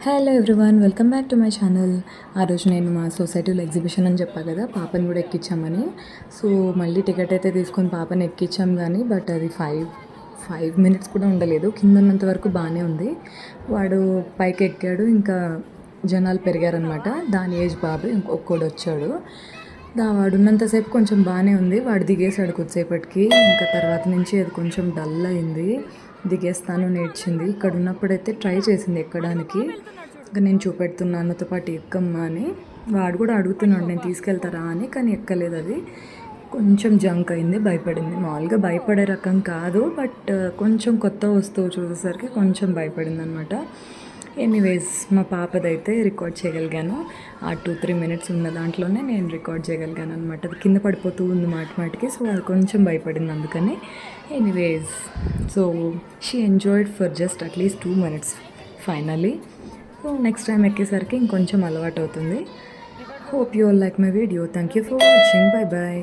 Hello everyone, welcome back to my channel. ఆ రోజు నేను మా సొసైటీలో ఎగ్జిబిషన్ అని చెప్పా కదా, పాపని కూడా ఎక్కించామని. సో మళ్ళీ టికెట్ అయితే తీసుకొని పాపని ఎక్కించాం, కానీ బట్ అది ఫైవ్ మినిట్స్ కూడా ఉండలేదు. కింద ఉన్నంత వరకు బాగానే ఉంది. వాడు పైకి ఎక్కాడు, ఇంకా జనాలు పెరిగారనమాట. దాని ఏజ్ బాబు ఇంకొకడు వచ్చాడు. వాడు ఉన్నంతసేపు కొంచెం బాగానే ఉంది. వాడు దిగేశాడు కొద్దిసేపటికి. ఇంకా తర్వాత నుంచి అది కొంచెం డల్ అయింది. దిగేస్తాను నేర్చింది. ఇక్కడ ఉన్నప్పుడైతే ట్రై చేసింది ఎక్కడానికి. ఇంకా నేను చూపెడుతున్నాను, నాతో పాటు ఎక్కమ్మా అని. వాడు కూడా అడుగుతున్నాడు నేను తీసుకెళ్తారా అని, కానీ ఎక్కలేదు. అది కొంచెం జంక్ అయింది, భయపడింది. మామూలుగా భయపడే రకం కాదు, బట్ కొంచెం కొత్త వస్తువు చూసేసరికి కొంచెం భయపడింది అనమాట. ఎనీవేస్, మా పాపదైతే రికార్డ్ చేయగలిగాను. ఆ 2-3 మినిట్స్ ఉన్న దాంట్లోనే నేను రికార్డ్ చేయగలిగాను అనమాట. అది కింద పడిపోతూ ఉంది మాటికి. సో అది కొంచెం భయపడింది అందుకని. Anyways, so she enjoyed for just at least 2 minutes finally. So next time ఎక్కేసరికి ఇంకొంచెం అలవాటు అవుతుంది. Hope you all like my video. Thank you for watching. Bye bye.